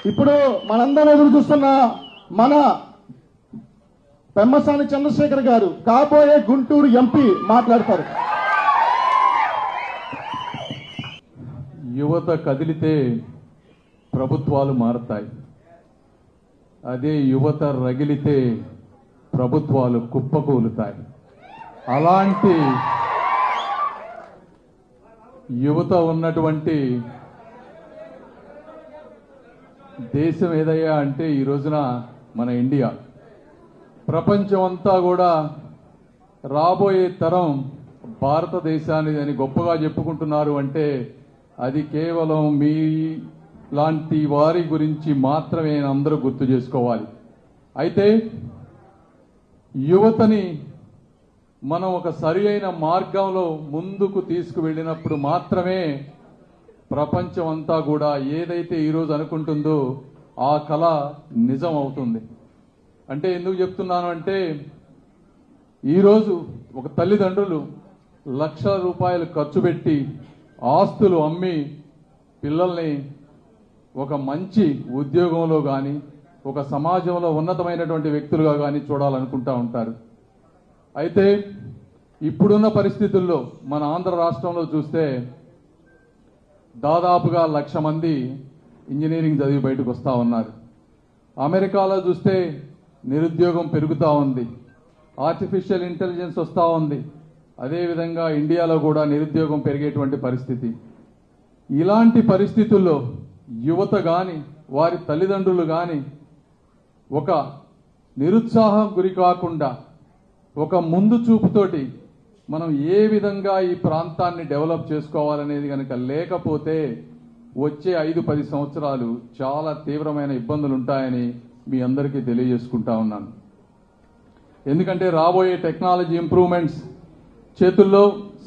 ఇప్పుడు మనందరం ఎదురు చూస్తున్న మన పెమ్మసాని చంద్రశేఖర్ గారు కాబోయే గుంటూరు ఎంపీ మాట్లాడతారు. యువత కదిలితే ప్రభుత్వాలు మారతాయి. అదే యువత రగిలితే ప్రభుత్వాలు కుప్పకూలుతాయి. అలాంటి యువత ఉన్నటువంటి దేశం ఏదయ్యా అంటే ఈ రోజున మన ఇండియా. ప్రపంచం అంతా కూడా రాబోయే తరం భారతదేశాన్ని అని గొప్పగా చెప్పుకుంటున్నారు అంటే అది కేవలం మీ లాంటి వారి గురించి మాత్రమే అందరూ గుర్తు చేసుకోవాలి. అయితే యువతని మనం ఒక సరి అయిన మార్గంలో ముందుకు తీసుకువెళ్ళినప్పుడు మాత్రమే ప్రపంచం అంతా కూడా ఏదైతే ఈరోజు అనుకుంటుందో ఆ కళ నిజం అవుతుంది. అంటే ఎందుకు చెప్తున్నాను అంటే ఈరోజు ఒక తల్లిదండ్రులు లక్షల రూపాయలు ఖర్చు పెట్టి ఆస్తులు అమ్మి పిల్లల్ని ఒక మంచి ఉద్యోగంలో కానీ ఒక సమాజంలో ఉన్నతమైనటువంటి వ్యక్తులుగా కానీ చూడాలనుకుంటా ఉంటారు. అయితే ఇప్పుడున్న పరిస్థితుల్లో మన ఆంధ్ర రాష్ట్రంలో చూస్తే దాదాపుగా 1,00,000 మంది ఇంజనీరింగ్ చదివి బయటకు వస్తూ ఉన్నారు. అమెరికాలో చూస్తే నిరుద్యోగం పెరుగుతూ ఉంది, ఆర్టిఫిషియల్ ఇంటెలిజెన్స్ వస్తూ ఉంది. అదేవిధంగా ఇండియాలో కూడా నిరుద్యోగం పెరిగేటువంటి పరిస్థితి. ఇలాంటి పరిస్థితుల్లో యువత కానీ వారి తల్లిదండ్రులు కానీ ఒక నిరుత్సాహం గురి కాకుండా ఒక ముందు చూపుతోటి మనం ఏ విధంగా ఈ ప్రాంతాన్ని డెవలప్ చేసుకోవాలనేది కనుక లేకపోతే వచ్చే 5-10 సంవత్సరాలు చాలా తీవ్రమైన ఇబ్బందులు ఉంటాయని మీ అందరికీ తెలియజేసుకుంటా ఉన్నాను. ఎందుకంటే రాబోయే టెక్నాలజీ ఇంప్రూవ్మెంట్స్ చేతుల్లో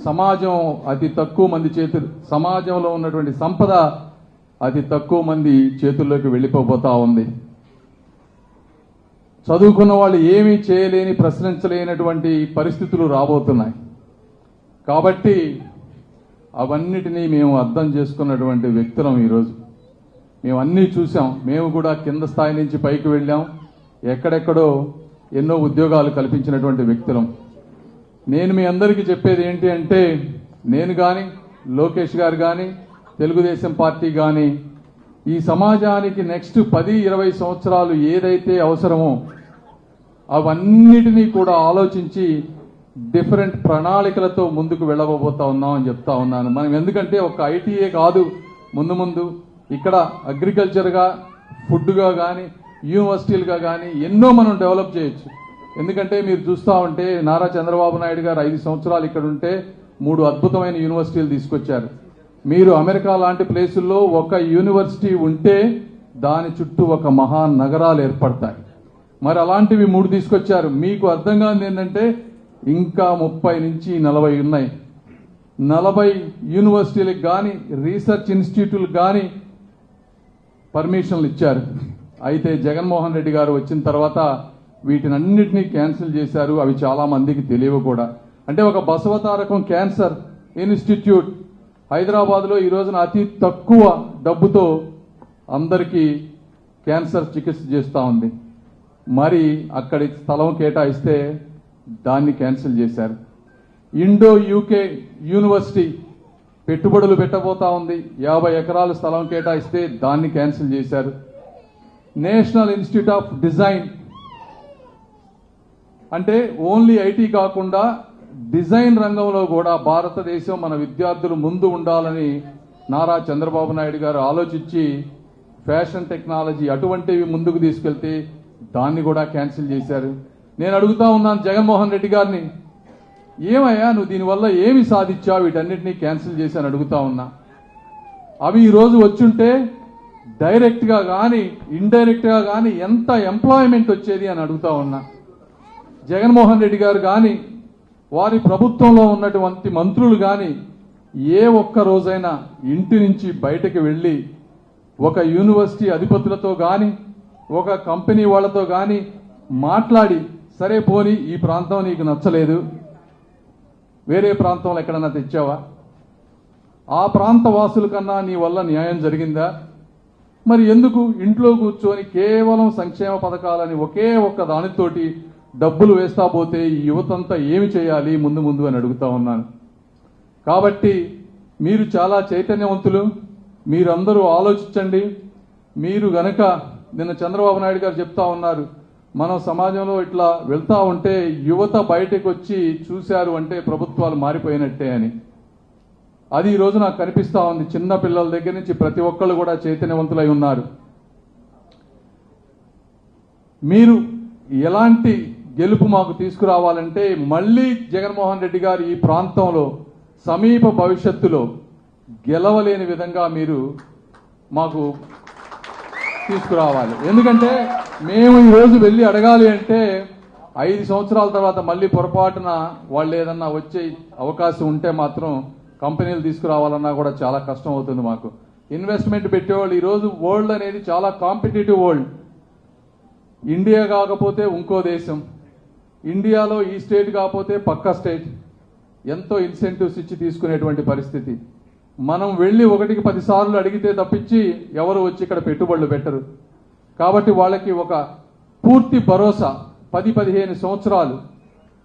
సమాజం అతి తక్కువ మంది సమాజంలో ఉన్నటువంటి సంపద అతి తక్కువ మంది చేతుల్లోకి వెళ్ళిపోతా ఉంది. చదువుకున్న వాళ్ళు ఏమీ చేయలేని ప్రశ్నించలేనటువంటి పరిస్థితులు రాబోతున్నాయి. కాబట్టి అవన్నిటినీ మేము అర్థం చేసుకున్నటువంటి వ్యక్తులం. ఈరోజు మేము అన్నీ చూసాం. మేము కూడా కింద స్థాయి నుంచి పైకి వెళ్ళాం. ఎక్కడెక్కడో ఎన్నో ఉద్యోగాలు కల్పించినటువంటి వ్యక్తులం. నేను మీ అందరికీ చెప్పేది ఏంటి అంటే నేను కానీ లోకేష్ గారు కానీ తెలుగుదేశం పార్టీ కానీ ఈ సమాజానికి నెక్స్ట్ 10-20 సంవత్సరాలు ఏదైతే అవసరమో అవన్నిటినీ కూడా ఆలోచించి డిఫరెంట్ ప్రణాళికలతో ముందుకు వెళ్ళబోతా ఉన్నాం అని చెప్తా ఉన్నాను. మనం ఎందుకంటే ఒక ఐటీఏ కాదు, ముందు ఇక్కడ అగ్రికల్చర్గా ఫుడ్గా కానీ యూనివర్సిటీలుగా కానీ ఎన్నో మనం డెవలప్ చేయొచ్చు. ఎందుకంటే మీరు చూస్తూ ఉంటే నారా చంద్రబాబు నాయుడు గారు 5 సంవత్సరాలు ఇక్కడ ఉంటే 3 అద్భుతమైన యూనివర్సిటీలు తీసుకొచ్చారు. మీరు అమెరికా లాంటి ప్లేసుల్లో ఒక యూనివర్సిటీ ఉంటే దాని చుట్టూ ఒక మహానగరాలు ఏర్పడతాయి. మరి అలాంటివి 3 తీసుకొచ్చారు. మీకు అర్థం కానిది ఏంటంటే ఇంకా 30-40 ఉన్నాయి. 40 యూనివర్సిటీలకు కానీ రీసెర్చ్ ఇన్స్టిట్యూట్లకు కానీ పర్మిషన్లు ఇచ్చారు. అయితే జగన్మోహన్ రెడ్డి గారు వచ్చిన తర్వాత వీటినన్నిటినీ క్యాన్సిల్ చేశారు. అవి చాలా మందికి తెలియవు కూడా. అంటే ఒక బసవతారకం క్యాన్సర్ ఇన్స్టిట్యూట్ హైదరాబాద్లో ఈ రోజున అతి తక్కువ డబ్బుతో అందరికీ క్యాన్సర్ చికిత్స చేస్తూ ఉంది. మరి అక్కడి స్థలం కేటాయిస్తే దాన్ని క్యాన్సిల్ చేశారు. ఇండో యూకే యూనివర్సిటీ పెట్టుబడులు పెట్టబోతా ఉంది. 50 ఎకరాల స్థలం కేటాయిస్తే దాన్ని క్యాన్సిల్ చేశారు. నేషనల్ ఇన్స్టిట్యూట్ ఆఫ్ డిజైన్ అంటే ఓన్లీ ఐటీ కాకుండా డిజైన్ రంగంలో కూడా భారతదేశం మన విద్యార్థులు ముందు ఉండాలని నారా చంద్రబాబు నాయుడు గారు ఆలోచించి ఫ్యాషన్ టెక్నాలజీ అటువంటివి ముందుకు తీసుకెళ్తే దాన్ని కూడా క్యాన్సిల్ చేశారు. నేను అడుగుతా ఉన్నాను జగన్మోహన్ రెడ్డి గారిని, ఏమయ్యా నువ్వు దీనివల్ల ఏమి సాధించావు, వీటన్నిటినీ క్యాన్సిల్ చేశాను అడుగుతా ఉన్నా. అవి ఈరోజు వచ్చుంటే డైరెక్ట్గా కానీ ఇండైరెక్ట్గా కానీ ఎంత ఎంప్లాయ్మెంట్ వచ్చేది అని అడుగుతా ఉన్నా. జగన్మోహన్ రెడ్డి గారు కానీ వారి ప్రభుత్వంలో ఉన్నటువంటి మంత్రులు కానీ ఏ ఒక్క రోజైనా ఇంటి నుంచి బయటకు వెళ్ళి ఒక యూనివర్సిటీ అధిపతులతో కానీ ఒక కంపెనీ వాళ్ళతో కానీ మాట్లాడి సరే పోని ఈ ప్రాంతం నీకు నచ్చలేదు, వేరే ప్రాంతంలో ఎక్కడన్నా తెచ్చావా, ఆ ప్రాంత వాసుల కన్నా నీ వల్ల న్యాయం జరిగిందా, మరి ఎందుకు ఇంట్లో కూర్చొని కేవలం సంక్షేమ పథకాలని ఒకే ఒక్క దానితోటి డబ్బులు వేస్తా పోతే ఈ యువతంతా ఏమి చేయాలి ముందు ముందు అని అడుగుతా ఉన్నాను. కాబట్టి మీరు చాలా చైతన్యవంతులు, మీరందరూ ఆలోచించండి. మీరు గనక నిన్న చంద్రబాబు నాయుడు గారు చెప్తా ఉన్నారు, మనం సమాజంలో ఇట్లా వెళ్తా ఉంటే యువత బయటకు వచ్చి చూశారు అంటే ప్రభుత్వాలు మారిపోయినట్టే అని. అది ఈ రోజు నాకు కనిపిస్తా ఉంది. చిన్న పిల్లల దగ్గర నుంచి ప్రతి ఒక్కళ్ళు కూడా చైతన్యవంతులై ఉన్నారు. మీరు ఎలాంటి గెలుపు మాకు తీసుకురావాలంటే మళ్ళీ జగన్మోహన్ రెడ్డి గారు ఈ ప్రాంతంలో సమీప భవిష్యత్తులో గెలవలేని విధంగా మీరు మాకు తీసుకురావాలి. ఎందుకంటే మేము ఈరోజు వెళ్ళి అడగాలి అంటే 5 సంవత్సరాల తర్వాత మళ్ళీ పొరపాటున వాళ్ళు ఏదన్నా వచ్చే అవకాశం ఉంటే మాత్రం కంపెనీలు తీసుకురావాలన్నా కూడా చాలా కష్టం అవుతుంది మాకు. ఇన్వెస్ట్మెంట్ పెట్టేవాళ్ళు ఈరోజు వరల్డ్ అనేది చాలా కాంపిటేటివ్ వరల్డ్. ఇండియా కాకపోతే ఇంకో దేశం, ఇండియాలో ఈ స్టేట్ కాకపోతే పక్క స్టేట్, ఎంతో ఇన్సెంటివ్స్ ఇచ్చి తీసుకునేటువంటి పరిస్థితి. మనం వెళ్ళి 1కి 10 సార్లు అడిగితే తప్పించి ఎవరు వచ్చి ఇక్కడ పెట్టుబడులు పెట్టరు. కాబట్టి వాళ్ళకి ఒక పూర్తి భరోసా 10-15 సంవత్సరాలు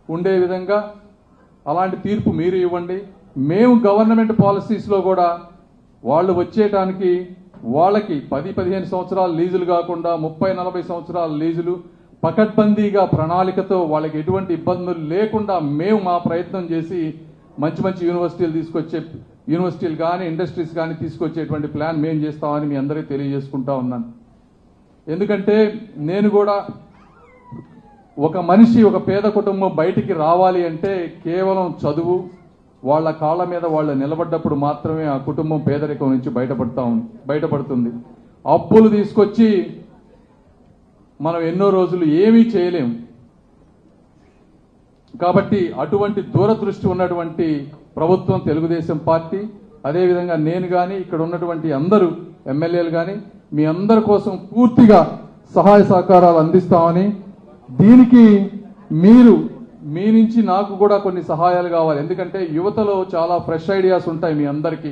ఉండే విధంగా అలాంటి తీర్పు మీరు ఇవ్వండి. మేము గవర్నమెంట్ పాలసీస్లో కూడా వాళ్ళు వచ్చేయటానికి వాళ్ళకి 10-15 సంవత్సరాలు లీజులు కాకుండా 30-40 సంవత్సరాల లీజులు పకడ్బందీగా ప్రణాళికతో వాళ్ళకి ఎటువంటి ఇబ్బందులు లేకుండా మేము మా ప్రయత్నం చేసి మంచి మంచి యూనివర్సిటీలు కానీ ఇండస్ట్రీస్ కానీ తీసుకొచ్చేటువంటి ప్లాన్ మేము చేస్తామని మీ అందరికీ తెలియజేసుకుంటా ఉన్నాను. ఎందుకంటే నేను కూడా ఒక మనిషి, ఒక పేద కుటుంబం బయటికి రావాలి అంటే కేవలం చదువు, వాళ్ళ కాళ్ళ మీద వాళ్ళు నిలబడ్డప్పుడు మాత్రమే ఆ కుటుంబం పేదరికం నుంచి బయటపడుతుంది. అప్పులు తీసుకొచ్చి మనం ఎన్నో రోజులు ఏమీ చేయలేం. కాబట్టి అటువంటి దూరదృష్టి ఉన్నటువంటి ప్రభుత్వం తెలుగుదేశం పార్టీ, అదేవిధంగా నేను కానీ ఇక్కడ ఉన్నటువంటి అందరూ ఎమ్మెల్యేలు కానీ మీ అందరి కోసం పూర్తిగా సహాయ సహకారాలు అందిస్తామని, దీనికి మీ నుంచి నాకు కూడా కొన్ని సహాయాలు కావాలి. ఎందుకంటే యువతలో చాలా ఫ్రెష్ ఐడియాస్ ఉంటాయి మీ అందరికీ.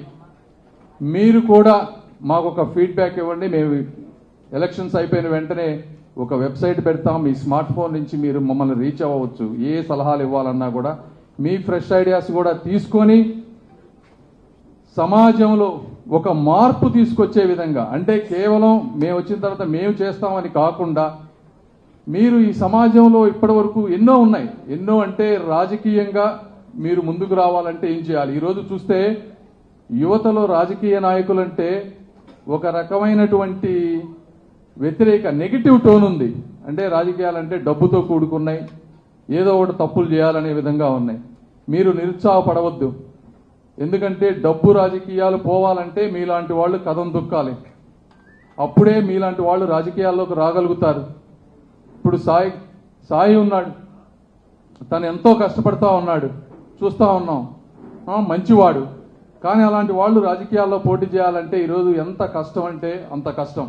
మీరు కూడా మాకు ఒక ఫీడ్బ్యాక్ ఇవ్వండి. మేము ఎలక్షన్స్ అయిపోయిన వెంటనే ఒక వెబ్సైట్ పెడతాం. మీ స్మార్ట్ ఫోన్ నుంచి మీరు మమ్మల్ని రీచ్ అవ్వవచ్చు. ఏ సలహాలు ఇవ్వాలన్నా కూడా మీ ఫ్రెష్ ఐడియాస్ కూడా తీసుకొని సమాజంలో ఒక మార్పు తీసుకొచ్చే విధంగా, అంటే కేవలం మేము వచ్చిన తర్వాత మేము చేస్తామని కాకుండా మీరు ఈ సమాజంలో ఇప్పటి వరకు ఎన్నో ఉన్నాయి. ఎన్నో అంటే రాజకీయంగా మీరు ముందుకు రావాలంటే ఏం చేయాలి? ఈరోజు చూస్తే యువతలో రాజకీయ నాయకులంటే ఒక రకమైనటువంటి వ్యతిరేక నెగిటివ్ టోన్ ఉంది. అంటే రాజకీయాలంటే డబ్బుతో కూడుకున్నాయి, ఏదో ఒకటి తప్పులు చేయాలనే విధంగా ఉన్నాయి. మీరు నిరుత్సాహపడవద్దు. ఎందుకంటే డబ్బు రాజకీయాలు పోవాలంటే మీలాంటి వాళ్ళు కథం దొక్కాలి. అప్పుడే మీలాంటి వాళ్ళు రాజకీయాల్లోకి రాగలుగుతారు. ఇప్పుడు సాయి ఉన్నాడు, తను ఎంతో కష్టపడతా ఉన్నాడు, చూస్తా ఉన్నాం, మంచివాడు. కానీ అలాంటి వాళ్ళు రాజకీయాల్లో పోటీ చేయాలంటే ఈరోజు ఎంత కష్టం అంటే అంత కష్టం.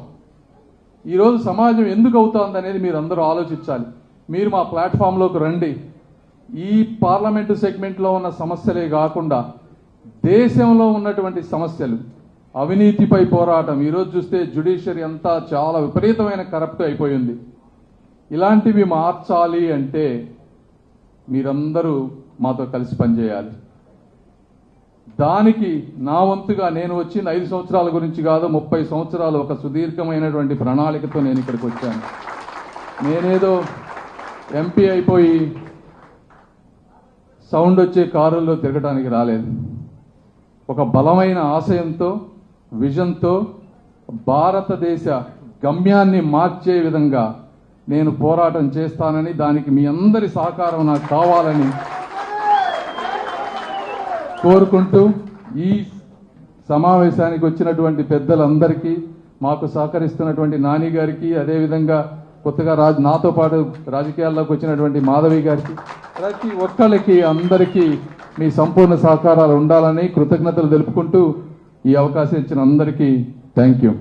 ఈరోజు సమాజం ఎందుకు అవుతోంది అనేది మీరు అందరూ ఆలోచించాలి. మీరు మా ప్లాట్ఫామ్లోకి రండి. ఈ పార్లమెంటు సెగ్మెంట్లో ఉన్న సమస్యలే కాకుండా దేశంలో ఉన్నటువంటి సమస్యలు, అవినీతిపై పోరాటం, ఈరోజు చూస్తే జ్యుడిషియరీ అంతా చాలా విపరీతమైన కరప్ట్ అయిపోయింది. ఇలాంటివి మార్చాలి అంటే మీరందరూ మాతో కలిసి పనిచేయాలి. దానికి నా వంతుగా నేను వచ్చిన 5 సంవత్సరాల గురించి కాదు, 30 సంవత్సరాలు ఒక సుదీర్ఘమైనటువంటి ప్రణాళికతో నేను ఇక్కడికి వచ్చాను. నేనేదో ఎంపీ అయిపోయి సౌండ్ వచ్చే కారుల్లో తిరగడానికి రాలేదు. ఒక బలమైన ఆశయంతో, విజన్తో భారతదేశ గమ్యాన్ని మార్చే విధంగా నేను పోరాటం చేస్తానని, దానికి మీ అందరి సహకారం నాకు కావాలని కోరుకుంటూ ఈ సమావేశానికి వచ్చినటువంటి పెద్దలందరికీ, మాకు సహకరిస్తున్నటువంటి నాని గారికి, అదేవిధంగా కొత్తగా నాతో పాటు రాజకీయాల్లోకి వచ్చినటువంటి మాధవి గారికి, ప్రతి ఒక్కళ్ళకి అందరికీ మీ సంపూర్ణ సహకారాలు ఉండాలని కృతజ్ఞతలు తెలుపుకుంటూ ఈ అవకాశం ఇచ్చిన అందరికీ థ్యాంక్ యూ.